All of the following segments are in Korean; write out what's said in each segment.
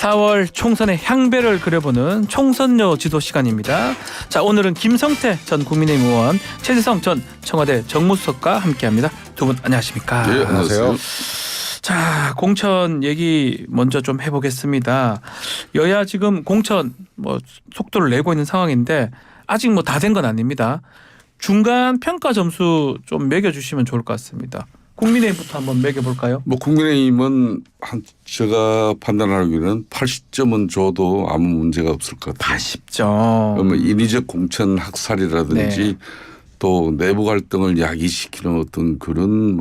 4월 총선의 향배를 그려보는 총선여 지도 시간입니다. 자, 오늘은 김성태 전 국민의힘 의원, 최재성 전 청와대 정무수석과 함께합니다. 두 분 안녕하십니까? 네, 안녕하세요. 자, 공천 얘기 먼저 좀 해보겠습니다. 여야 지금 공천 속도를 내고 있는 상황인데 아직 다 된 건 아닙니다. 중간 평가 점수 좀 매겨주시면 좋을 것 같습니다. 국민의힘부터 한번 매겨볼까요? 국민의힘은 제가 판단하기에는 80점은 줘도 아무 문제가 없을 것 같아요. 80점. 그러면 인위적 공천 학살이라든지 네. 또 내부 갈등을 야기시키는 어떤 그런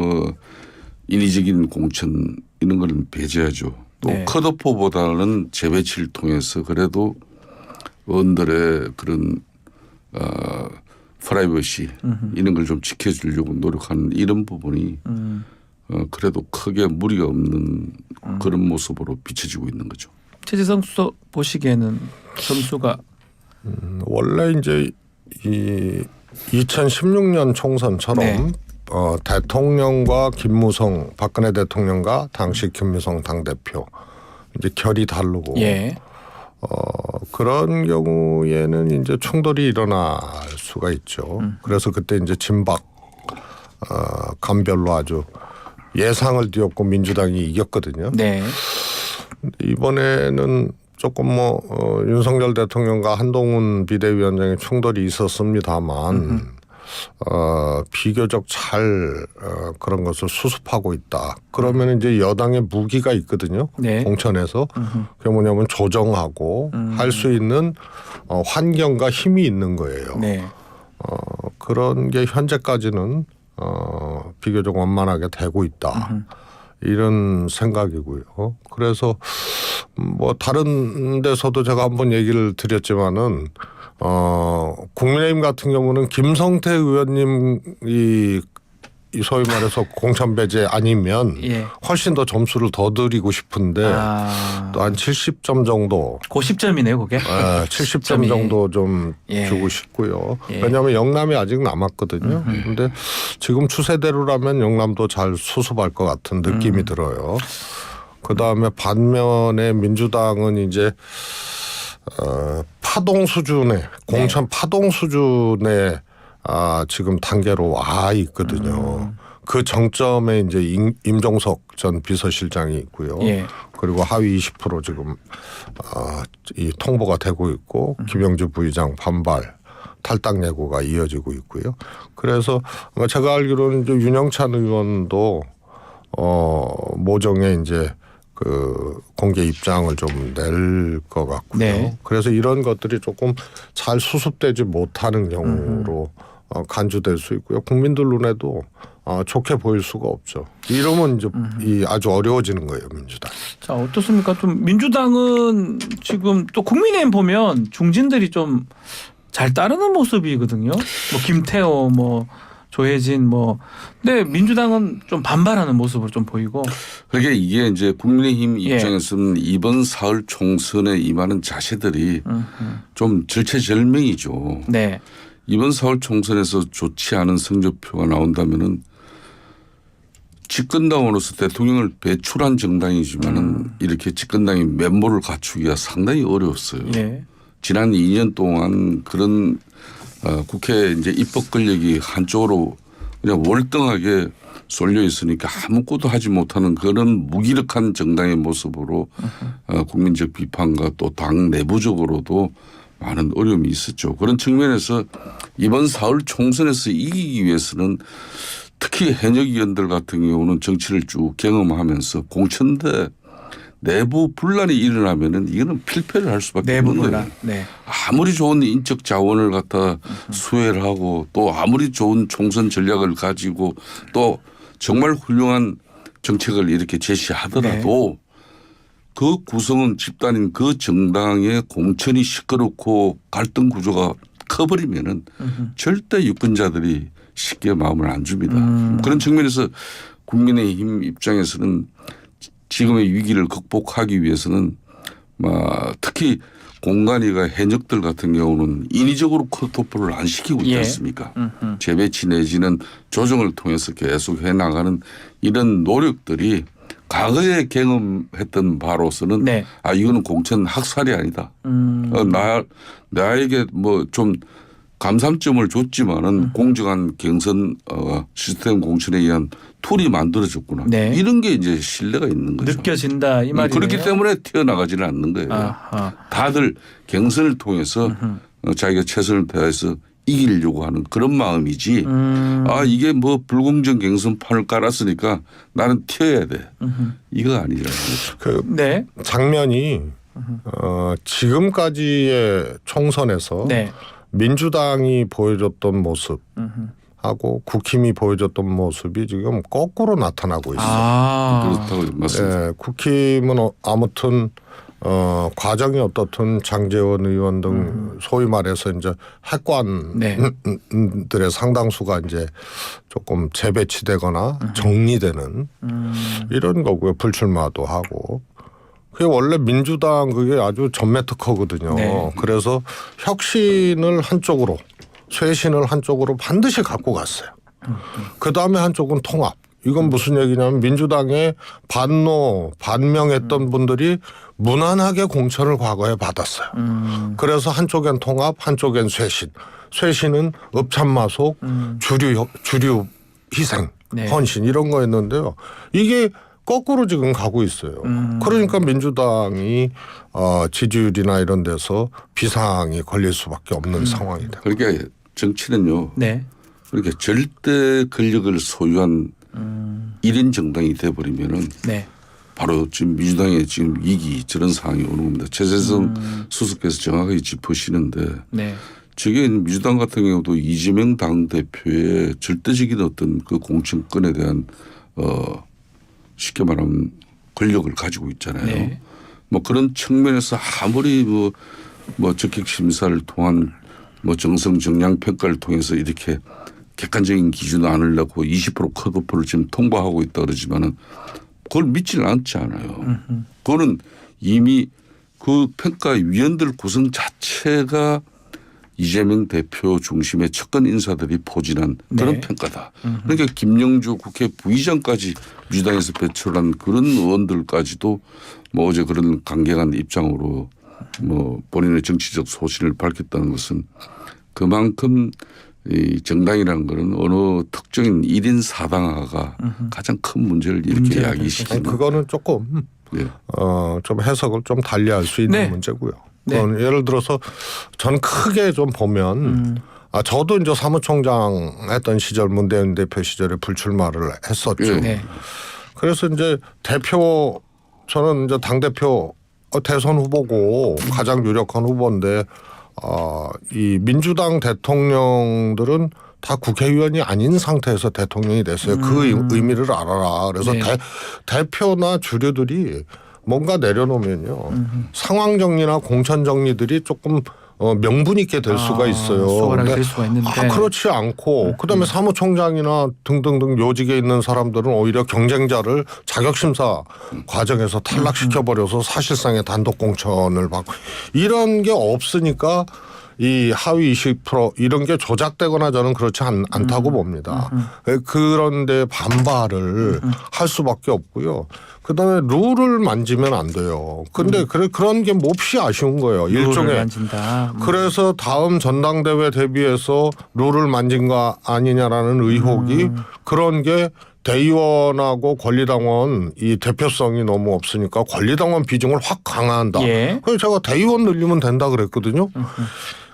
인위적인 공천 이런 걸 배제하죠. 또 네. 컷오프보다는 재배치를 통해서 그래도 의원들의 그런 프라이버시 이런 걸 좀 지켜주려고 노력하는 이런 부분이 그래도 크게 무리가 없는 그런 모습으로 비춰지고 있는 거죠. 최재성 수석 보시기에는 점수가 원래 이제 이 2016년 총선처럼 네. 대통령과 김무성 박근혜 대통령과 당시 김무성 당대표 이제 결이 다르고 예. 그런 경우에는 이제 충돌이 일어날 수가 있죠. 그래서 그때 이제 진박 간별로 아주 예상을 뒤엎고 민주당이 이겼거든요. 네. 이번에는 조금 윤석열 대통령과 한동훈 비대위원장의 충돌이 있었습니다만 비교적 잘 그런 것을 수습하고 있다. 그러면 이제 여당의 무기가 있거든요. 네. 공천에서 그게 뭐냐면 조정하고 할 수 있는 환경과 힘이 있는 거예요. 네. 그런 게 현재까지는 비교적 원만하게 되고 있다. 이런 생각이고요. 그래서 다른 데서도 제가 한번 얘기를 드렸지만은 국민의힘 같은 경우는 김성태 의원님이 소위 말해서 공천 배제 아니면 예. 훨씬 더 점수를 더 드리고 싶은데 또 한 70점 정도. 고십점이네요, 그게. 70점 정도 좀 예. 주고 싶고요. 예. 왜냐하면 영남이 아직 남았거든요. 그런데 지금 추세대로라면 영남도 잘 수습할 것 같은 느낌이 들어요. 그다음에 반면에 민주당은 이제 파동 수준의 공천 파동 수준의 지금 단계로 와 있거든요. 그 정점에 이제 임종석 전 비서실장이 있고요. 예. 그리고 하위 20% 지금 이 통보가 되고 있고 김영주 부의장 반발 탈당 예고가 이어지고 있고요. 그래서 제가 알기로는 이제 윤영찬 의원도 모종의 이제 그 공개 입장을 좀 낼 것 같고요. 네. 그래서 이런 것들이 조금 잘 수습되지 못하는 경우로 간주될 수 있고요. 국민들 눈에도 좋게 보일 수가 없죠. 이러면 이제 이 아주 어려워지는 거예요, 민주당. 자, 어떻습니까? 좀 민주당은 지금 또 국민의힘 보면 중진들이 좀 잘 따르는 모습이거든요. 김태호, 조혜진 근데 민주당은 좀 반발하는 모습을 좀 보이고. 그러니까 이게 이제 국민의힘 입장에서는 이번 사흘 총선에 임하는 자세들이 좀 절체절명이죠. 네. 이번 사흘 총선에서 좋지 않은 성적표가 나온다면은 집권당으로서 대통령을 배출한 정당이지만은 이렇게 집권당이 면모를 갖추기가 상당히 어려웠어요. 예. 지난 2년 동안 그런 국회 이제 입법 권력이 한쪽으로 그냥 월등하게 쏠려 있으니까 아무것도 하지 못하는 그런 무기력한 정당의 모습으로 국민적 비판과 또 당 내부적으로도 많은 어려움이 있었죠. 그런 측면에서 이번 4월 총선에서 이기기 위해서는 특히 현역 의원들 같은 경우는 정치를 쭉 경험하면서 공천대 내부 분란이 일어나면은 이거는 필패를 할 수밖에 내부 없는 분란. 거예요. 네. 아무리 좋은 인적 자원을 갖다 수혜를 하고 또 아무리 좋은 총선 전략을 가지고 또 정말 훌륭한 정책을 이렇게 제시하더라도 그 구성원 집단인 그 정당의 공천이 시끄럽고 갈등 구조가 커버리면은 절대 유권자들이 쉽게 마음을 안 줍니다. 그런 측면에서 국민의힘 입장에서는 지금의 위기를 극복하기 위해서는 특히 공간위가 현역들 같은 경우는 인위적으로 컷오프를 안 시키고 있지 않습니까? 재배치 내지는 조정을 통해서 계속 해나가는 이런 노력들이 과거에 경험했던 바로서는 네. 아 이거는 공천 학살이 아니다. 나에게 뭐 좀 감삼점을 줬지만은 공정한 경선 시스템 공천에 의한 툴이 만들어졌구나. 네. 이런 게 이제 신뢰가 있는 거죠. 느껴진다 이 말이에요. 그렇기 때문에 튀어나가지는 않는 거예요. 아하. 다들 경선을 통해서 자기가 최선을 다해서 이기려고 하는 그런 마음이지. 아 이게 뭐 불공정 경선판을 깔았으니까 나는 튀어야 돼. 이거 아니라는 거죠. 그 네. 장면이 지금까지의 총선에서 네. 민주당이 보여줬던 모습하고 국힘이 보여줬던 모습이 지금 거꾸로 나타나고 있어요. 아. 그렇다고 맞습니다. 예, 국힘은 아무튼 과정이 어떻든 장제원 의원 등 소위 말해서 이제 핵관들의 네. 상당수가 이제 조금 재배치되거나 정리되는 이런 거고요. 불출마도 하고. 그게 원래 민주당 그게 아주 전매 특허거든요. 네. 그래서 혁신을 한쪽으로 쇄신을 한쪽으로 반드시 갖고 갔어요. 그다음에 한쪽은 통합. 이건 무슨 얘기냐면 민주당의 반노 반명했던 분들이 무난하게 공천을 과거에 받았어요. 그래서 한쪽엔 통합 한쪽엔 쇄신. 쇄신은 읍참마속 주류 희생 네. 헌신 이런 거였는데요. 이게 거꾸로 지금 가고 있어요. 그러니까 민주당이 지지율이나 이런 데서 비상이 걸릴 수밖에 없는 상황이 되고. 그러니까 정치는요. 네. 그러니까 절대 권력을 소유한 1인 정당이 돼버리면은 네. 바로 지금 민주당의 지금 위기 저런 상황이 오는 겁니다. 최재성 수석께서 정확하게 짚으시는데 네. 저게 민주당 같은 경우도 이재명 당대표의 절대적인 어떤 그 공천권에 대한 쉽게 말하면 권력을 가지고 있잖아요. 네. 뭐 그런 측면에서 아무리 뭐 적격 심사를 통한 뭐 정성 정량 평가를 통해서 이렇게 객관적인 기준을 안으려고 20% 컷오프를 지금 통보하고 있다 그러지만은 그걸 믿지는 않지 않아요. 그거는 이미 그 평가위원들 구성 자체가 이재명 대표 중심의 측근 인사들이 포진한 그런 네. 평가다. 그러니까 김영주 국회 부의장까지 민주당에서 배출한 그런 의원들까지도 뭐 어제 그런 강경한 입장으로 뭐 본인의 정치적 소신을 밝혔다는 것은 그만큼 이 정당이라는 거는 어느 특정인 1인 사당화가 가장 큰 문제를 이렇게 야기시키는. 그거는 조금 네. 좀 해석을 좀 달리할 수 있는 네. 문제고요. 네. 그건 예를 들어서 전 크게 좀 보면 저도 이제 사무총장 했던 시절 문대인 대표 시절에 불출마를 했었죠. 네. 그래서 이제 저는 이제 당 대표 대선 후보고 가장 유력한 후보인데 이 민주당 대통령들은 다 국회의원이 아닌 상태에서 대통령이 됐어요. 그 의미를 알아라. 그래서 네. 대표나 주류들이 뭔가 내려놓으면요. 상황 정리나 공천 정리들이 조금 명분 있게 될 수가 있어요. 수월하게 될 수가 있는데. 그렇지 않고 그다음에 사무총장이나 등등등 요직에 있는 사람들은 오히려 경쟁자를 자격심사 과정에서 탈락시켜버려서 사실상의 단독 공천을 받고 이런 게 없으니까 이 하위 20% 이런 게 조작되거나 저는 그렇지 않다고 봅니다. 그런데 반발을 할 수밖에 없고요. 그다음에 룰을 만지면 안 돼요. 그런데 그런 게 몹시 아쉬운 거예요. 룰을 일종의. 만진다. 그래서 다음 전당대회 대비해서 룰을 만진 거 아니냐라는 의혹이 그런 게 대의원하고 권리당원 이 대표성이 너무 없으니까 권리당원 비중을 확 강화한다. 예. 그래서 제가 대의원 늘리면 된다 그랬거든요.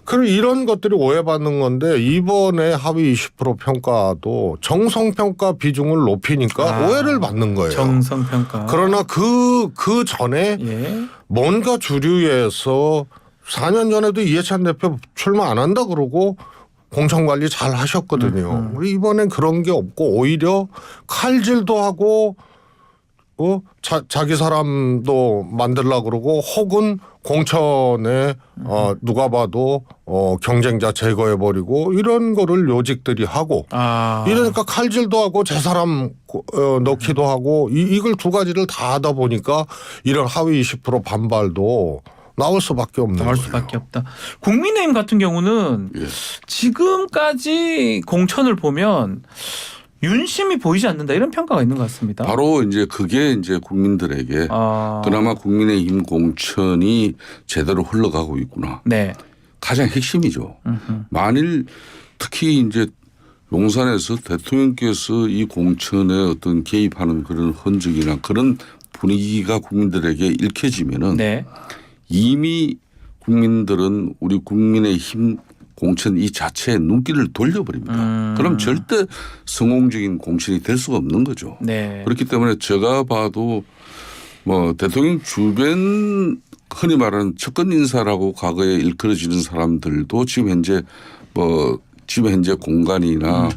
그럼 이런 것들이 오해받는 건데 이번에 하위 20% 평가도 정성평가 비중을 높이니까 오해를 받는 거예요. 정성평가. 그러나 그 전에 예. 뭔가 주류에서 4년 전에도 이해찬 대표 출마 안 한다 그러고 공천관리 잘 하셨거든요. 이번엔 그런 게 없고 오히려 칼질도 하고 자기 사람도 만들려고 그러고 혹은 공천에 누가 봐도 경쟁자 제거해버리고 이런 거를 요직들이 하고 이러니까 칼질도 하고 제 사람 넣기도 하고 이걸 두 가지를 다 하다 보니까 이런 하위 20% 반발도 나올 수밖에 없는 나올 거예요. 수밖에 없다. 국민의힘 같은 경우는 예. 지금까지 공천을 보면 윤심이 보이지 않는다 이런 평가가 있는 것 같습니다. 바로 이제 그게 이제 국민들에게 아. 그나마 국민의힘 공천이 제대로 흘러가고 있구나. 네. 가장 핵심이죠. 만일 특히 이제 용산에서 대통령께서 이 공천에 어떤 개입하는 그런 흔적이나 그런 분위기가 국민들에게 읽혀지면은 네. 이미 국민들은 우리 국민의힘 공천 이 자체에 눈길을 돌려버립니다. 그럼 절대 성공적인 공천이 될 수가 없는 거죠. 네. 그렇기 때문에 제가 봐도 뭐 대통령 주변 흔히 말하는 측근 인사라고 과거에 일컬어지는 사람들도 지금 현재 공간이나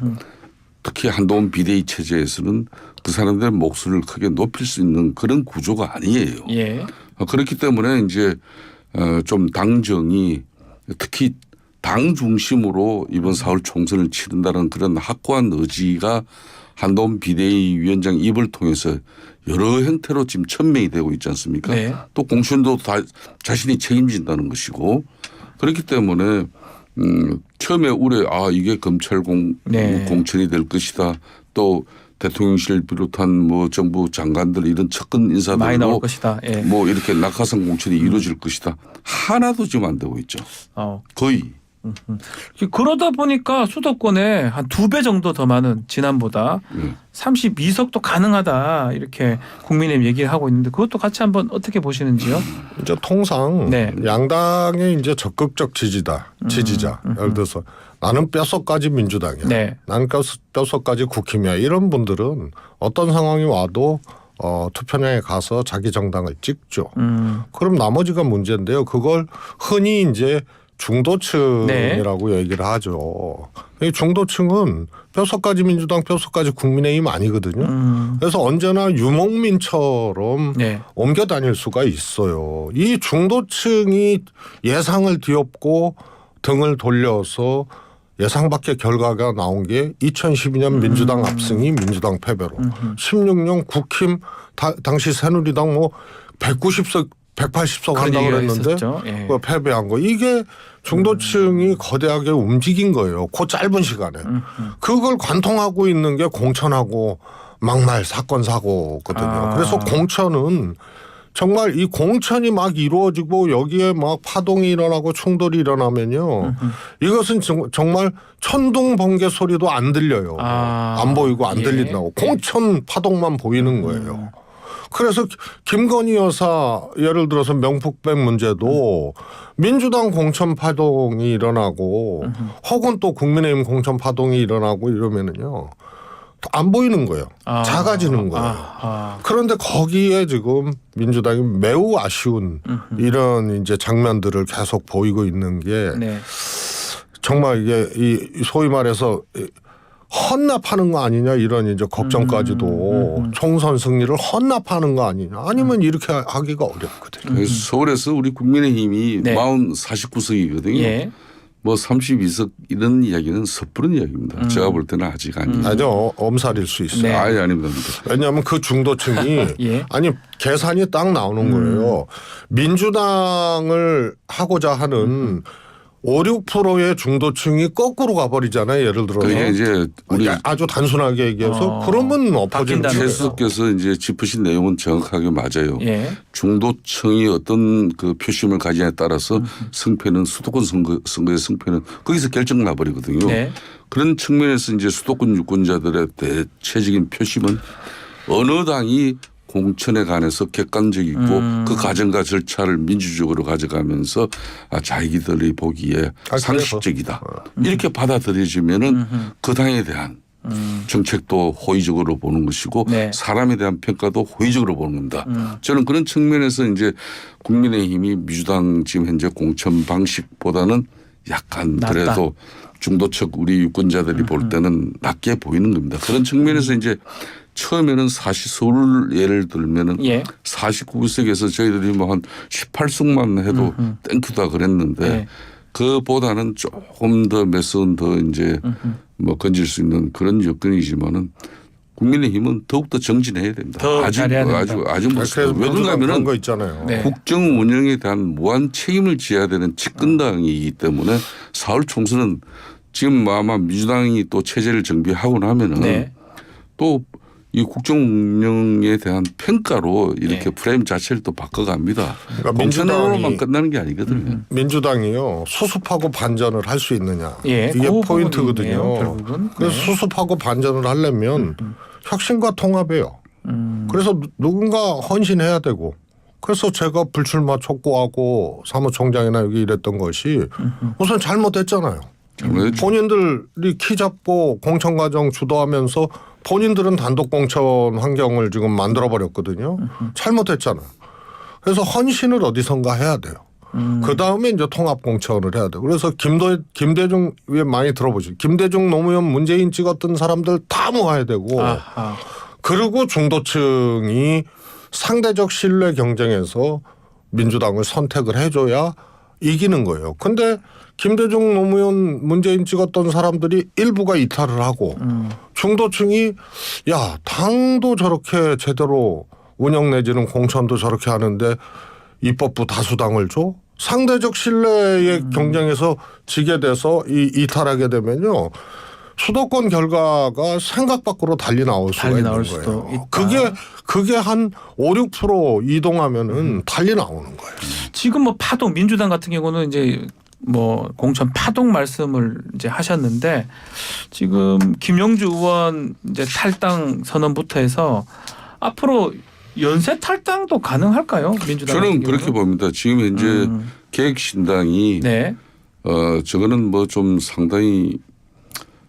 특히 한동훈 비대위 체제에서는 그 사람들의 목소리를 크게 높일 수 있는 그런 구조가 아니에요. 예. 그렇기 때문에 이제 좀 당정이 특히 당 중심으로 이번 4월 총선을 치른다는 그런 확고한 의지가 한동훈 비대위 위원장 입을 통해서 여러 형태로 지금 천명이 되고 있지 않습니까? 네. 또 공천도 다 자신이 책임진다는 것이고 그렇기 때문에 처음에 이게 검찰 네. 공천이 될 것이다. 또 대통령실 비롯한 뭐 정부 장관들 이런 측근 많이 나올 인사들로 것이다. 예. 뭐 이렇게 낙하산 공천이 이루어질 것이다. 하나도 지금 안 되고 있죠. 거의. 그러다 보니까 수도권에 한 2배 정도 더 많은 지난보다 32석도 가능하다 이렇게 국민의힘 얘기를 하고 있는데 그것도 같이 한번 어떻게 보시는지요? 이제 통상 네. 양당의 이제 적극적 지지자 예를 들어서 나는 뼈속까지 민주당이야. 네. 나는 뼈속까지 국힘이야. 이런 분들은 어떤 상황이 와도 투표장에 가서 자기 정당을 찍죠. 그럼 나머지가 문제인데요. 그걸 흔히 이제 중도층이라고 얘기를 하죠. 이 중도층은 뼛속까지 민주당, 뼛속까지 국민의힘 아니거든요. 그래서 언제나 유목민처럼 네. 옮겨 다닐 수가 있어요. 이 중도층이 예상을 뒤엎고 등을 돌려서 예상 밖의 결과가 나온 게 2012년 민주당 압승이 민주당 패배로 16년 국힘 당시 새누리당 뭐 190석 180석 한다고 그랬는데 예. 패배한 거. 이게 중도층이 거대하게 움직인 거예요. 그 짧은 시간에. 그걸 관통하고 있는 게 공천하고 막말 사건 사고거든요. 그래서 공천은 정말 이 공천이 막 이루어지고 여기에 막 파동이 일어나고 충돌이 일어나면요. 이것은 정말 천둥 번개 소리도 안 들려요. 안 보이고 안 들린다고. 공천 파동만 보이는 거예요. 그래서 김건희 여사 예를 들어서 명품백 문제도 민주당 공천 파동이 일어나고 혹은 또 국민의힘 공천 파동이 일어나고 이러면은요 안 보이는 거예요. 작아지는 거예요. 그런데 거기에 지금 민주당이 매우 아쉬운 이런 이제 장면들을 계속 보이고 있는 게 네. 정말 이게 이 소위 말해서 헌납하는 거 아니냐 이런 이제 걱정까지도 총선 승리를 헌납하는 거 아니냐 아니면 이렇게 하기가 어렵거든요. 그래서 서울에서 우리 국민의힘이 네. 49석이거든요. 예. 뭐 32석 이런 이야기는 섣부른 이야기입니다. 제가 볼 때는 아직 아니에요. 아니요. 엄살일 수 있어요. 네. 아예 아닙니다. 왜냐하면 그 중도층이 예. 아니 계산이 딱 나오는 거예요. 민주당을 하고자 하는 5, 6%의 중도층이 거꾸로 가버리잖아요. 예를 들어서. 그게 이제 우리 아주 단순하게 얘기해서 그러면 엎어지는 바뀐다는 거예요. 거죠. 최수께서 이제 짚으신 내용은 정확하게 맞아요. 예. 중도층이 어떤 그 표심을 가지냐에 따라서 승패는 수도권 선거의 승패는 거기서 결정 나버리거든요. 네. 그런 측면에서 이제 수도권 유권자들의 대체적인 표심은 어느 당이 공천에 관해서 객관적이고 그 과정과 절차를 민주적으로 가져가면서 자기들이 보기에 상식적이다. 이렇게 받아들여지면은 그 당에 대한 정책도 호의적으로 보는 것이고 네. 사람에 대한 평가도 호의적으로 보는 겁니다. 저는 그런 측면에서 이제 국민의힘이 민주당 지금 현재 공천 방식보다는 약간 낫다. 그래도 중도층 우리 유권자들이 볼 때는 낮게 보이는 겁니다. 그런 측면에서 이제 처음에는 사실 서울 예를 들면은 예. 49석에서 저희들이 뭐 한 18석만 해도 땡큐다 그랬는데 예. 그보다는 조금 더 몇 선 더 이제 뭐 건질 수 있는 그런 여건이지만은 국민의힘은 더욱더 정진해야 됩니다. 더 잘해야 된다. 아주 그래서 왜 그런 그런가면은 거 있잖아요. 네. 국정 운영에 대한 무한 책임을 져야 되는 집권당이기 때문에 4월 총선은 지금 아마 민주당이 또 체제를 정비하고 나면은 네. 또 이 국정 운영에 대한 평가로 이렇게 예. 프레임 자체를 또 바꿔갑니다. 그러니까 공천으로만 끝나는 게 아니거든요. 민주당이요 수습하고 반전을 할 수 있느냐 예, 이게 그 포인트거든요. 부분이네요, 결국은. 그래서 네. 수습하고 반전을 하려면 혁신과 통합이에요. 그래서 누군가 헌신해야 되고 그래서 제가 불출마 촉구하고 사무총장이나 여기 이랬던 것이 우선 잘못했잖아요. 잘못했죠. 본인들이 키 잡고 공천 과정 주도하면서 본인들은 단독 공천 환경을 지금 만들어 버렸거든요. 잘못했잖아요. 그래서 헌신을 어디선가 해야 돼요. 그 다음에 이제 통합 공천을 해야 돼요. 그래서 김대중 왜 많이 들어보죠. 김대중 노무현 문재인 찍었던 사람들 다 모아야 되고 아하. 그리고 중도층이 상대적 신뢰 경쟁에서 민주당을 선택을 해줘야 이기는 거예요. 근데 김대중 노무현 문재인 찍었던 사람들이 일부가 이탈을 하고 중도층이 야 당도 저렇게 제대로 운영 내지는 공천도 저렇게 하는데 입법부 다수당을 줘? 상대적 신뢰의 경쟁에서 지게 돼서 이탈하게 되면요. 수도권 결과가 생각 밖으로 달리 나올 수가 달리 있는 나올 거예요. 수도 있다. 그게 한 5, 6% 이동하면은 달리 나오는 거예요. 지금 뭐 파동 민주당 같은 경우는 이제 뭐 공천 파동 말씀을 이제 하셨는데 지금 김영주 의원 이제 탈당 선언부터 해서 앞으로 연쇄 탈당도 가능할까요? 민주당 저는 같은 그렇게 경우는? 봅니다. 지금 현재 계획신당이 네. 저거는 뭐 좀 상당히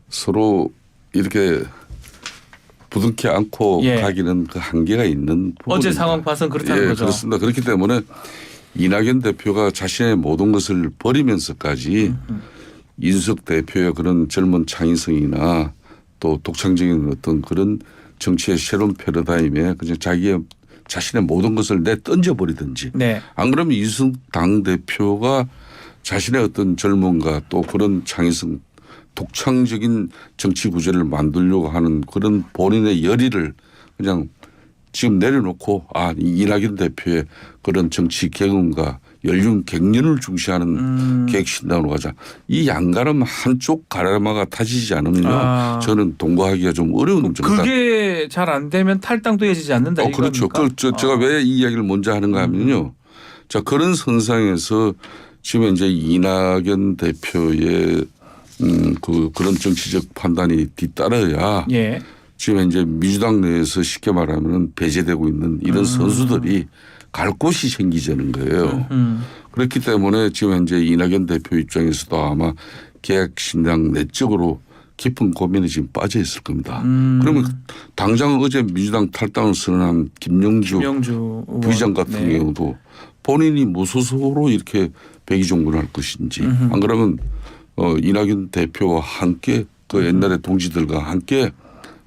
서로 이렇게 부둥켜 안고 예. 가기는 그 한계가 있는 부분입니다. 어제 상황 봐서는 그렇다는 예, 거죠. 그렇습니다. 그렇기 때문에 이낙연 대표가 자신의 모든 것을 버리면서까지 이준석 대표의 그런 젊은 창의성이나 또 독창적인 어떤 그런 정치의 새로운 패러다임에 그냥 자신의 모든 것을 내던져 버리든지 네. 안 그러면 이준석 당대표가 자신의 어떤 젊음과 또 그런 창의성 독창적인 정치 구조를 만들려고 하는 그런 본인의 열의를 그냥 지금 내려놓고 이낙연 대표의 그런 정치 경험과 연륜 갱년을 중시하는 계획신당으로 가자. 이 양가름 한쪽 가르마가 타지지 않으면요. 저는 동거하기가 좀 어려운 문제입니다. 그게 잘 안 되면 탈당도 이어지지 않는다. 그렇죠. 이겁니까? 제가 왜 이 이야기를 먼저 하는가 하면요. 자, 그런 선상에서 지금 이제 이낙연 대표의 그런 정치적 판단이 뒤따라야 예. 지금 이제 민주당 내에서 쉽게 말하면 배제되고 있는 이런 선수들이 갈 곳이 생기자는 거예요. 그렇기 때문에 지금 현재 이낙연 대표 입장에서도 아마 계획신당 내적으로 깊은 고민에 지금 빠져 있을 겁니다. 그러면 당장 어제 민주당 탈당을 선언한 김영주 의원. 부의장 같은 네. 경우도 본인이 무소속으로 이렇게 백의종군할 것인지 안 그러면 이낙연 대표와 함께 그 옛날에 동지들과 함께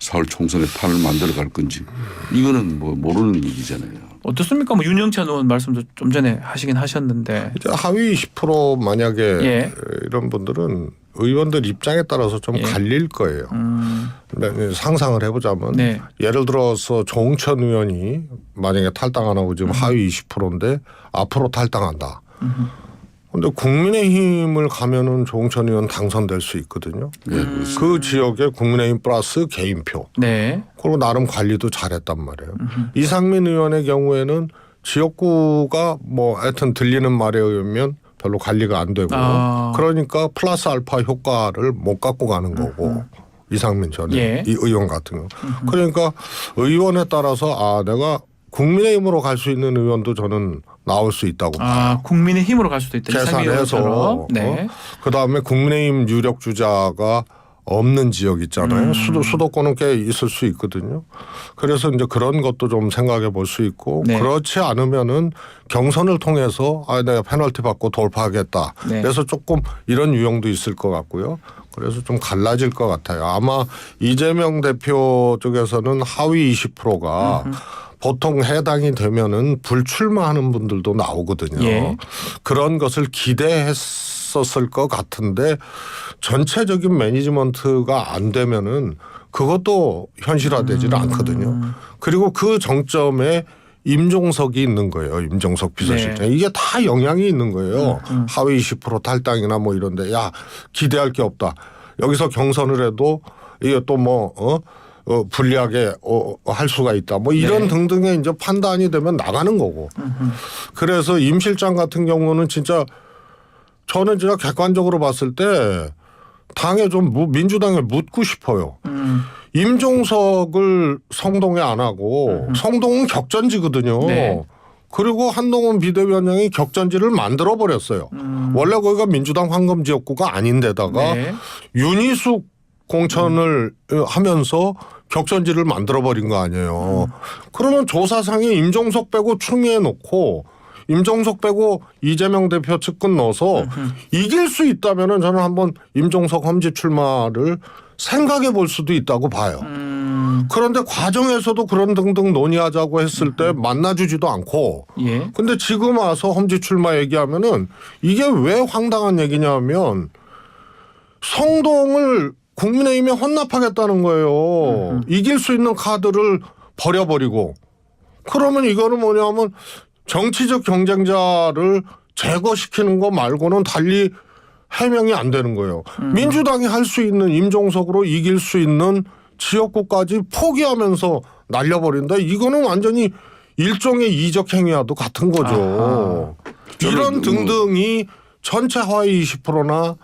4월 총선에 판을 만들어 갈 건지 이거는 뭐 모르는 얘기잖아요. 어떻습니까? 뭐 윤영찬 의원 말씀도 좀 전에 하시긴 하셨는데. 이제 하위 20% 만약에 예. 이런 분들은 의원들 입장에 따라서 좀 예. 갈릴 거예요. 근데 상상을 해보자면 네. 예를 들어서 조홍천 의원이 만약에 탈당 안 하고 지금 하위 20%인데 앞으로 탈당한다. 근데 국민의힘을 가면은 조홍천 의원 당선될 수 있거든요. 그 지역에 국민의힘 플러스 개인표. 네. 그리고 나름 관리도 잘했단 말이에요. 이상민 의원의 경우에는 지역구가 뭐 하여튼 들리는 말에 의하면 별로 관리가 안 되고 그러니까 플러스 알파 효과를 못 갖고 가는 거고 이상민 전 예. 이 의원 같은 경우. 그러니까 의원에 따라서 내가 국민의힘으로 갈 수 있는 의원도 저는 나올 수 있다고 봐요. 국민의힘으로 갈 수도 있다. 계산해서 네. 그다음에 국민의힘 유력 주자가 없는 지역 있잖아요. 수도권은 꽤 있을 수 있거든요. 그래서 이제 그런 것도 좀 생각해 볼 수 있고 네. 그렇지 않으면은 경선을 통해서 내가 페널티 받고 돌파하겠다. 네. 그래서 조금 이런 유형도 있을 것 같고요. 그래서 좀 갈라질 것 같아요. 아마 이재명 대표 쪽에서는 하위 20%가 보통 해당이 되면은 불출마하는 분들도 나오거든요. 예. 그런 것을 기대했었을 것 같은데 전체적인 매니지먼트가 안 되면은 그것도 현실화되지는 않거든요. 그리고 그 정점에 임종석이 있는 거예요. 임종석 비서실장. 네. 이게 다 영향이 있는 거예요. 하위 20% 탈당이나 뭐 이런데 기대할 게 없다. 여기서 경선을 해도 이게 또 불리하게 할 수가 있다. 뭐 이런 네. 등등의 이제 판단이 되면 나가는 거고. 그래서 임 실장 같은 경우는 진짜 저는 진짜 객관적으로 봤을 때 당에 좀 민주당에 묻고 싶어요. 임종석을 성동에 안 하고 성동은 격전지거든요. 네. 그리고 한동훈 비대위원장이 격전지를 만들어 버렸어요. 원래 거기가 민주당 황금지역구가 아닌데다가 네. 윤희숙 공천을 하면서 격전지를 만들어 버린 거 아니에요. 그러면 조사상에 임종석 빼고 추미애 놓고 임종석 빼고 이재명 대표 측근 넣어서 이길 수 있다면은 저는 한번 임종석 험지 출마를 생각해 볼 수도 있다고 봐요. 그런데 과정에서도 그런 등등 논의하자고 했을 때 만나주지도 않고 예. 근데 지금 와서 험지 출마 얘기하면은 이게 왜 황당한 얘기냐면 성동을 국민의힘에 헌납하겠다는 거예요. 이길 수 있는 카드를 버려버리고 그러면 이거는 뭐냐면 정치적 경쟁자를 제거시키는 거 말고는 달리 해명이 안 되는 거예요. 민주당이 할 수 있는 임종석으로 이길 수 있는 지역구까지 포기하면서 날려버린다. 이거는 완전히 일종의 이적 행위와도 같은 거죠. 이런 등등이 전체 하위 20%나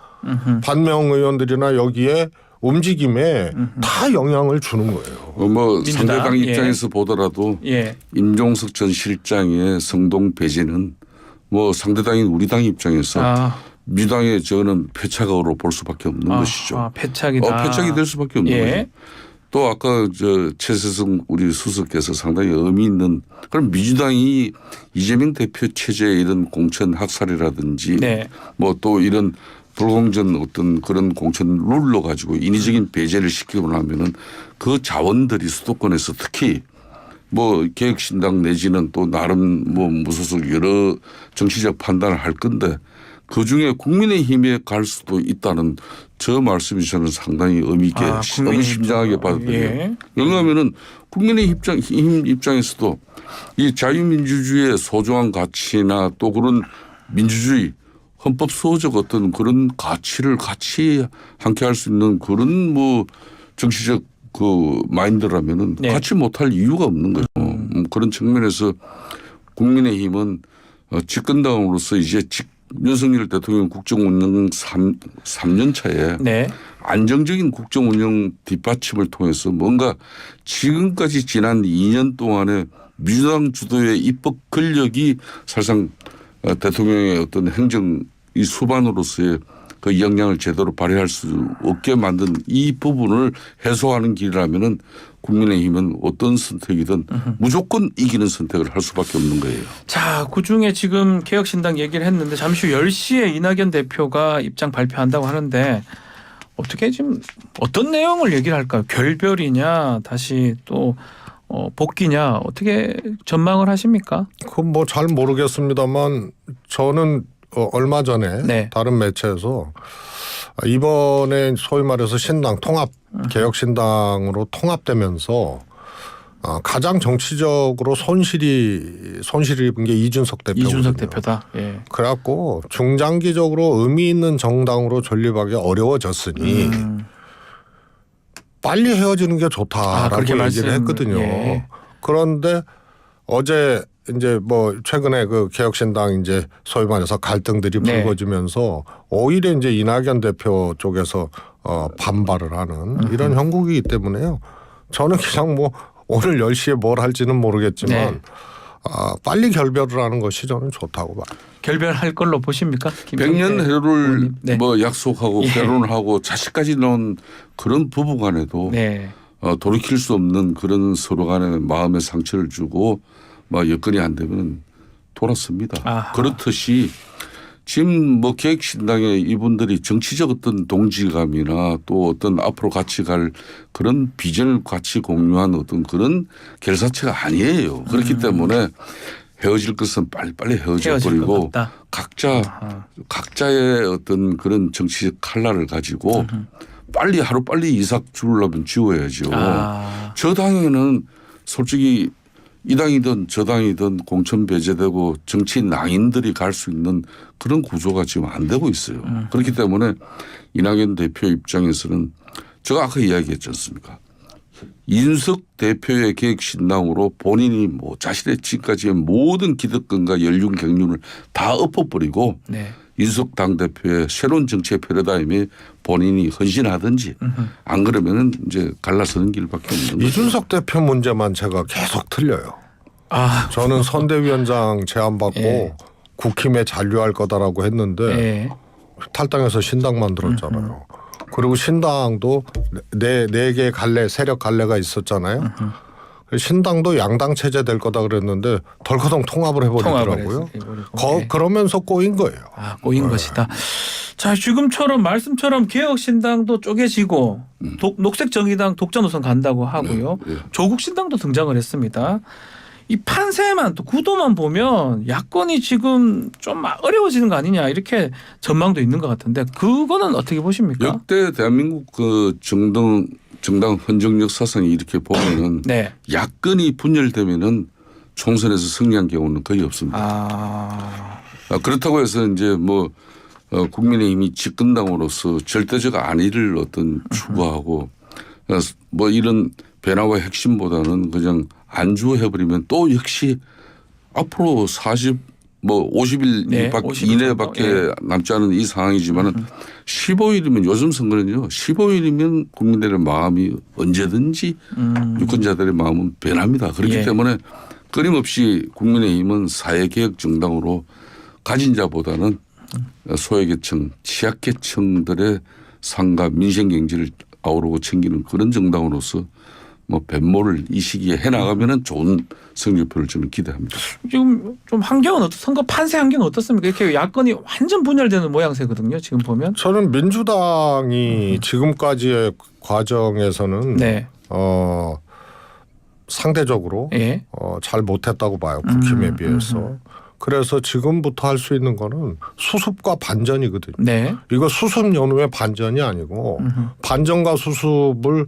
반명 의원들이나 여기에 움직임에 다 영향을 주는 거예요. 뭐 민주당, 상대당 예. 입장에서 보더라도 예. 임종석 전 실장의 성동 배제는 뭐 상대당인 우리 당 입장에서 민주당의 저는 패착으로 볼 수밖에 없는 것이죠. 패착이다. 패착이 될 수밖에 없는 예. 거죠. 또 아까 최세성 우리 수석께서 상당히 의미 있는 그럼 민주당이 이재명 대표 체제의 이런 공천 학살이라든지 네. 뭐 또 이런 불공정 어떤 그런 공천 룰로 가지고 인위적인 배제를 시키고 나면은 그 자원들이 수도권에서 특히 뭐 개혁신당 내지는 또 나름 뭐 무소속 여러 정치적 판단을 할 건데 그중에 국민의힘에 갈 수도 있다는 저 말씀이 저는 상당히 의미 있게 너무 심장하게 받아들여요. 예. 왜냐하면은 국민의힘 입장에서도 이 자유민주주의의 소중한 가치나 또 그런 민주주의 헌법 소적 어떤 그런 가치를 같이 함께 할 수 있는 그런 뭐 정치적 그 마인드라면은 네. 같이 못할 이유가 없는 거죠. 그런 측면에서 국민의힘은 집권당으로서 이제 윤석열 대통령 국정운영 3년 차에 네. 안정적인 국정운영 뒷받침을 통해서 뭔가 지금까지 지난 2년 동안에 민주당 주도의 입법 권력이 사실상 대통령의 어떤 행정 이 수반으로서의 그 역량을 제대로 발휘할 수 없게 만든 이 부분을 해소하는 길이라면은 국민의힘은 어떤 선택이든 무조건 이기는 선택을 할 수밖에 없는 거예요. 자, 그중에 지금 개혁신당 얘기를 했는데 잠시 후 10시에 이낙연 대표가 입장 발표한다고 하는데 어떻게 지금 어떤 내용을 얘기를 할까요? 결별이냐 다시 또 복귀냐 어떻게 전망을 하십니까? 그건 뭐 잘 모르겠습니다만 저는 얼마 전에 네. 다른 매체에서 이번에 소위 말해서 신당 통합 개혁신당으로 통합되면서 가장 정치적으로 손실이 입은 게 이준석 대표거든요. 이준석 대표다. 예. 그래갖고 중장기적으로 의미 있는 정당으로 존립하기 어려워졌으니 빨리 헤어지는 게 좋다라고 그렇게 얘기를 했거든요. 예. 그런데 어제 이제 뭐 최근에 그 개혁신당 이제 소위 말해서 갈등들이 네. 불거지면서 오히려 이제 이낙연 대표 쪽에서 반발을 하는 이런 형국이기 때문에요. 저는 그냥 뭐 오늘 10시에 뭘 할지는 모르겠지만 네. 빨리 결별을 하는 것이 저는 좋다고 봐요. 결별할 걸로 보십니까? 100년 해로를 네. 뭐 약속하고 예. 결혼하고 자식까지 낳은 그런 부부간에도 네. 돌이킬 수 없는 그런 서로 간의 마음의 상처를 주고 뭐 여건이 안 되면 돌았습니다. 아하. 그렇듯이 지금 뭐 개혁신당의 이분들이 정치적 어떤 동지감이나 또 어떤 앞으로 같이 갈 그런 비전을 같이 공유한 어떤 그런 결사체가 아니에요. 그렇기 때문에 헤어질 것은 빨리빨리 헤어져 헤어질 버리고 것 같다. 각자의 어떤 그런 정치적 칼날을 가지고 빨리 하루빨리 이삭 주려면 지워야죠. 저 당에는 솔직히 이 당이든 저 당이든 공천 배제되고 정치 낭인들이 갈 수 있는 그런 구조가 지금 안 되고 있어요. 그렇기 때문에 이낙연 대표 입장에서는 제가 아까 이야기했지 않습니까? 인석 대표의 개혁신당으로 본인이 뭐 자신의 지금까지의 모든 기득권과 연륜 경륜을 다 엎어버리고 네. 인석 당대표의 새로운 정치의 패러다임에 본인이 헌신하든지 안 그러면은 이제 갈라서는 길밖에 없는 거죠. 이준석 대표 문제만 제가 계속 틀려요. 아, 저는 선대위원장 제안받고 예. 국힘에 잔류할 거다라고 했는데 예. 탈당해서 신당 만들었잖아요. 그리고 신당도 네 개 갈래 세력 갈래가 있었잖아요. 신당도 양당 체제 될 거다 그랬는데 덜커덩 통합을 해버리더라고요. 해버리고. 예. 그러면서 꼬인 거예요. 아, 꼬인 것이다. 자, 지금처럼 말씀처럼 개혁신당도 쪼개지고 녹색정의당 독자 노선 간다고 하고요. 네, 네. 조국신당도 등장을 했습니다. 이 판세만 또 구도만 보면 야권이 지금 좀 어려워지는 거 아니냐 이렇게 전망도 있는 것 같은데 그거는 어떻게 보십니까? 역대 대한민국 그 정당 헌정 역사상에 이렇게 보면은 네. 야권이 분열되면은 총선에서 승리한 경우는 거의 없습니다. 그렇다고 해서 이제 뭐 국민의힘이 집권당으로서 절대적 안위를 어떤 추구하고 뭐 이런 변화와 핵심보다는 그냥 안주해버리면 또 역시 앞으로 50일 네, 50일 이내밖에 정도. 남지 않은 이 상황이지만은 15일이면 요즘 선거는요. 15일이면 국민들의 마음이 언제든지 유권자들의 마음은 변합니다. 그렇기 예. 때문에 끊임없이 국민의힘은 사회개혁 정당으로 가진 자보다는 소외계층, 취약계층들의 삶과 민생경제를 아우르고 챙기는 그런 정당으로서 뭐 변모를 이 시기에 해나가면은 좋은 승리표를 저는 기대합니다. 지금 좀 환경은 선거 판세 환경은 어떻습니까? 이렇게 야권이 완전 분열되는 모양새거든요. 지금 보면. 저는 민주당이 지금까지의 과정에서는 네. 상대적으로 예. 잘 못했다고 봐요. 국힘에 비해서. 그래서 지금부터 할 수 있는 거는 수습과 반전이거든요. 네. 이거 수습 연후의 반전이 아니고 반전과 수습을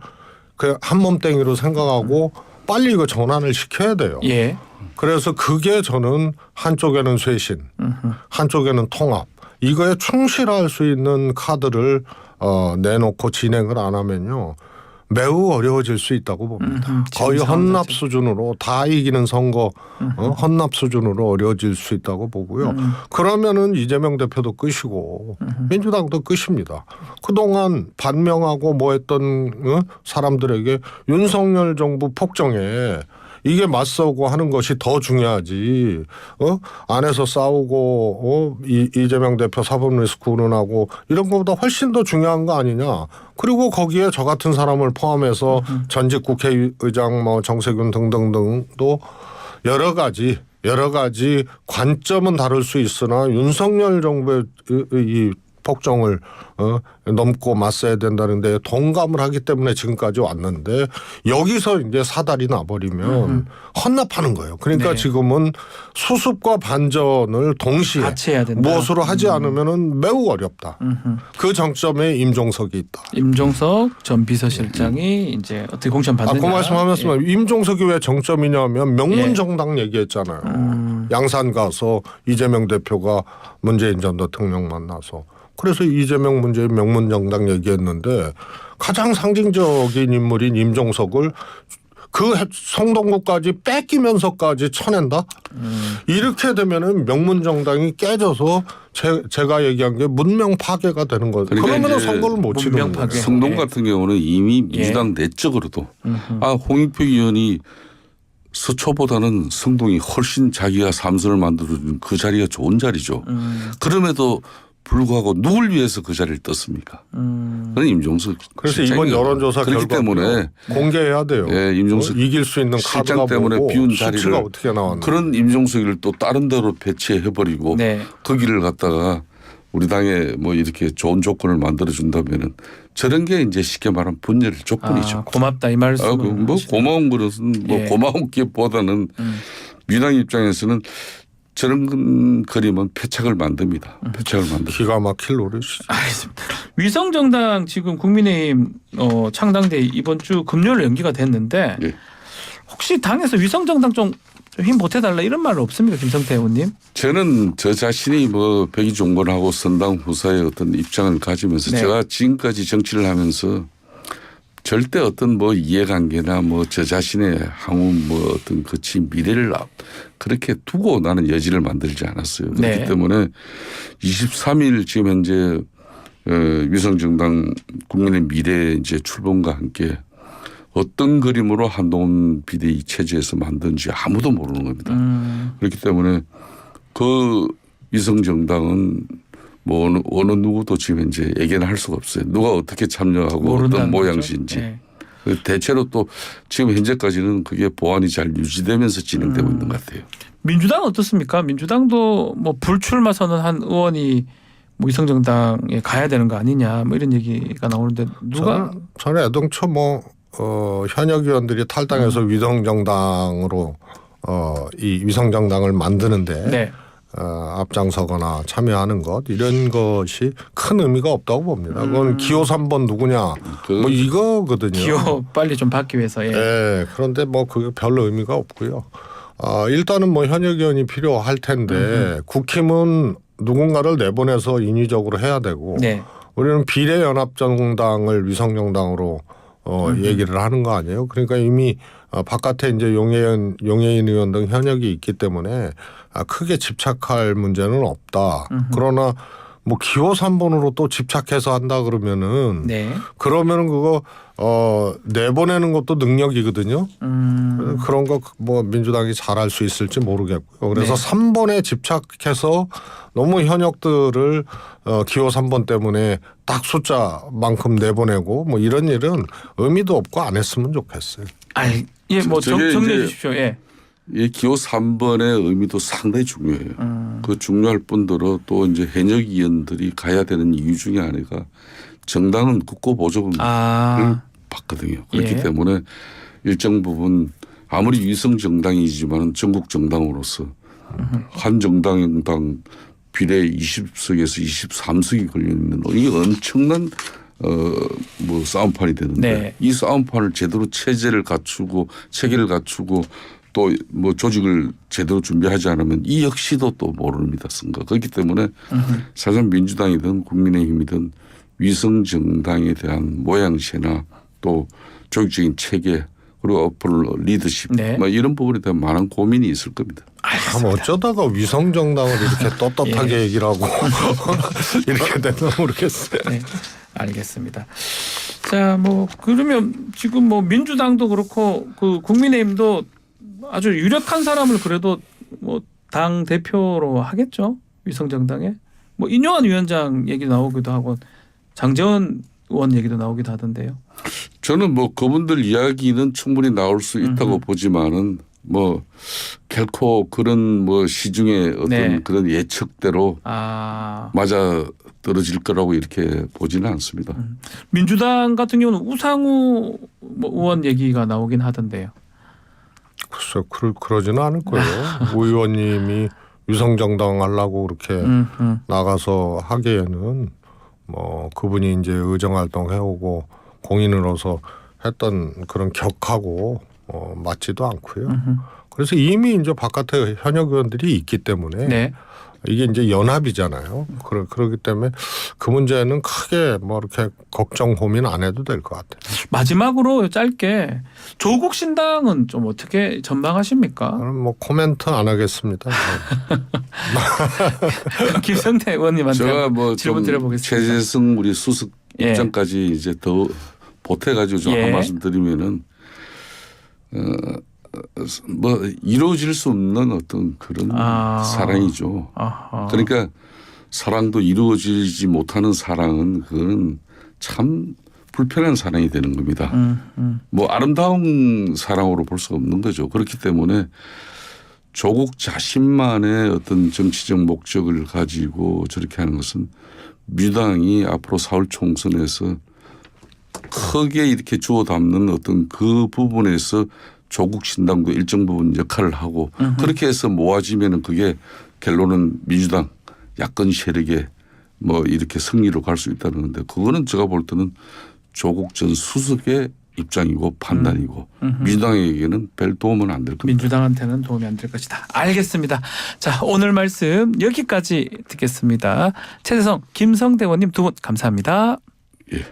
그 한몸땡이로 생각하고 빨리 이거 전환을 시켜야 돼요. 예. 그래서 그게 저는 한쪽에는 쇄신, 한쪽에는 통합. 이거에 충실할 수 있는 카드를 내놓고 진행을 안 하면요. 매우 어려워질 수 있다고 봅니다. 거의 헌납 수준으로 다 이기는 선거 헌납 수준으로 어려워질 수 있다고 보고요. 그러면은 이재명 대표도 끝이고 민주당도 끝입니다. 그동안 반명하고 뭐 했던 사람들에게 윤석열 정부 폭정에 이게 맞서고 하는 것이 더 중요하지. 안에서 싸우고 이재명 대표 사법 리스크 운운하고 이런 것보다 훨씬 더 중요한 거 아니냐. 그리고 거기에 저 같은 사람을 포함해서 전직 국회의장 뭐 정세균 등등등도 여러 가지 관점은 다를 수 있으나 윤석열 정부의 이 폭정을 넘고 맞서야 된다는데 동감을 하기 때문에 지금까지 왔는데 여기서 이제 사달이 나버리면 헌납하는 거예요. 그러니까 네. 지금은 수습과 반전을 동시에 같이 해야 된다. 무엇으로 하지 않으면은 매우 어렵다. 그 정점에 임종석이 있다. 임종석 전 비서실장이 이제 어떻게 공천 받느냐. 그 말씀하셨으면 임종석이 왜 정점이냐면 명문정당 예. 얘기했잖아요. 양산 가서 이재명 대표가 문재인 전 대통령 만나서 그래서 이재명 문재인 명문정당 얘기했는데 가장 상징적인 인물인 임종석을 그 성동구까지 뺏기면서까지 쳐낸다? 이렇게 되면은 명문정당이 깨져서 제가 얘기한 게 문명 파괴가 되는 거예요. 그러니까 그러면 이제 선거를 못 치는 문명 거예요. 파괴. 성동 예. 같은 경우는 이미 민주당 내적으로도 홍익표 의원이 서초보다는 성동이 훨씬 자기가 삼선을 만들어준 그 자리가 좋은 자리죠. 그럼에도 불구하고 누굴 위해서 그 자리를 떴습니까? 그건 임종석 그래서 이번 실장이거든요. 여론조사 그렇기 결과 때문에 공개해야 돼요. 예, 임종석 이길 수 있는 실장 카드가 때문에 뭐고 비운 수치가 자리를 어떻게 나왔나. 그런 임종석을 또 다른 데로 배치해버리고 네. 거기를 갖다가 우리 당에 뭐 이렇게 좋은 조건을 만들어준다면은 저런 게 이제 쉽게 말하면 분열 조건이죠. 고맙다 이 말씀. 뭐 고마운 것은 뭐 예. 고마운 게보다는 민주당 입장에서는 저런 그림은 패착을 만듭니다. 패착을 만듭니다. 기가 막힐 노릇이죠. 알겠습니다. 위성정당 지금 국민의힘 창당대 이번 주 금요일 연기가 됐는데 예. 혹시 당에서 위성정당 좀 힘 보태달라 이런 말 없습니까, 김성태 의원님? 저는 저 자신이 뭐 백의종군하고 선당 후사의 어떤 입장을 가지면서 네. 제가 지금까지 정치를 하면서 절대 어떤 뭐 이해관계나 뭐 저 자신의 향후 뭐 어떤 그치 미래를 그렇게 두고 나는 여지를 만들지 않았어요. 그렇기 네. 때문에 23일 지금 현재 위성정당 국민의 미래 이제 출범과 함께 어떤 그림으로 한동훈 비대위 체제에서 만든지 아무도 모르는 겁니다. 그렇기 때문에 그 위성정당은 뭐 어느 누구도 지금 이제 얘기는 할 수가 없어요. 누가 어떻게 참여하고 어떤 모양새인지. 네. 대체로 또 지금 현재까지는 그게 보안이 잘 유지되면서 진행되고 있는 것 같아요. 민주당은 어떻습니까? 민주당도 뭐 불출마 선언한 의원이 뭐 위성정당에 가야 되는 거 아니냐 뭐 이런 얘기가 나오는데 누가 저는 애동초 현역 의원들이 탈당해서 위성정당으로 이 위성정당을 만드는데 네. 앞장서거나 참여하는 것 이런 것이 큰 의미가 없다고 봅니다. 그건 기호 3번 누구냐 뭐 이거거든요. 기호 빨리 좀 받기 위해서. 예. 네, 그런데 뭐 그게 별로 의미가 없고요. 일단은 뭐 현역 의원이 필요할 텐데 국힘은 누군가를 내보내서 인위적으로 해야 되고 네. 우리는 비례연합정당을 위성정당으로 얘기를 하는 거 아니에요. 그러니까 이미 바깥에 이제 용해인 의원 등 현역이 있기 때문에 크게 집착할 문제는 없다. 그러나 뭐 기호 3번으로 또 집착해서 한다 그러면은 네. 그러면은 그거 내보내는 것도 능력이거든요. 그런 거 뭐 민주당이 잘할 수 있을지 모르겠고요. 그래서 네. 3번에 집착해서 너무 현역들을 기호 3번 때문에 딱 숫자만큼 내보내고 뭐 이런 일은 의미도 없고 안 했으면 좋겠어요. 아이, 예, 뭐 저게 정리해 이제 주십시오. 예. 이 기호 3번의 의미도 상당히 중요해요. 그 중요할 뿐더러 또 이제 현역 의원들이 가야 되는 이유 중에 하나가 정당은 국고 보조금을 받거든요. 그렇기 예. 때문에 일정 부분 아무리 위성 정당이지만 전국 정당으로서 한 정당당 비례 20석에서 23석이 걸려 있는 이 엄청난 뭐 싸움판이 되는데 네. 이 싸움판을 제대로 체제를 갖추고 체계를 갖추고 또 뭐 조직을 제대로 준비하지 않으면 이 역시도 또 모릅니다. 선거. 그렇기 때문에 사실 민주당이든 국민의힘이든 위성 정당에 대한 모양새나 또 조직적인 체계 그리고 앞으로 리더십 네. 뭐 이런 부분에 대한 많은 고민이 있을 겁니다. 참 어쩌다가 위성정당을 이렇게 떳떳하게 예. 얘기를 하고 이렇게 됐나 모르겠어요. 네, 알겠습니다. 자, 뭐 그러면 지금 뭐 민주당도 그렇고 그 국민의힘도 아주 유력한 사람을 그래도 뭐 당 대표로 하겠죠. 위성정당에 뭐 인요한 위원장 얘기 나오기도 하고 장제원 의원 얘기도 나오기도 하던데요. 저는 뭐 그분들 이야기는 충분히 나올 수 있다고 보지만은 뭐 결코 그런 뭐 시중에 어떤 네. 그런 예측대로 맞아 떨어질 거라고 이렇게 보지는 않습니다. 민주당 같은 경우는 우상호 뭐 의원 얘기가 나오긴 하던데요. 글쎄 그러지는 않을 거예요. 우 의원님이 위성정당 하려고 그렇게 나가서 하기에는 뭐 그분이 이제 의정활동 해오고 공인으로서 했던 그런 격하고 맞지도 않고요. 그래서 이미 이제 바깥에 현역 의원들이 있기 때문에 네. 이게 이제 연합이잖아요. 그렇기 때문에 그 문제는 크게 뭐 이렇게 걱정 고민 안 해도 될 것 같아요. 마지막으로 짧게 조국 신당은 좀 어떻게 전망하십니까? 저는 뭐 코멘트 안 하겠습니다. 김성태 의원님한테 제가 뭐 질문 좀 드려보겠습니다. 최재성 우리 수석 예. 입장까지 이제 더 보태가지고 좀 예. 한 말씀 드리면은 뭐 이루어질 수 없는 어떤 그런 사랑이죠. 아하. 그러니까 사랑도 이루어지지 못하는 사랑은 그거는 참 불편한 사랑이 되는 겁니다. 뭐 아름다운 사랑으로 볼 수가 없는 거죠. 그렇기 때문에 조국 자신만의 어떤 정치적 목적을 가지고 저렇게 하는 것은 민주당이 앞으로 4월 총선에서 크게 이렇게 주워 담는 어떤 그 부분에서 조국 신당도 일정 부분 역할을 하고 그렇게 해서 모아지면은 그게 결론은 민주당 야권 세력에 뭐 이렇게 승리로 갈 수 있다는 건데 그거는 제가 볼 때는 조국 전 수석의 입장이고 판단이고 민주당에게는 별 도움은 안 될 겁니다. 민주당한테는 도움이 안 될 것이다. 알겠습니다. 자, 오늘 말씀 여기까지 듣겠습니다. 최재성, 김성대 의원님 두 분 감사합니다. 예.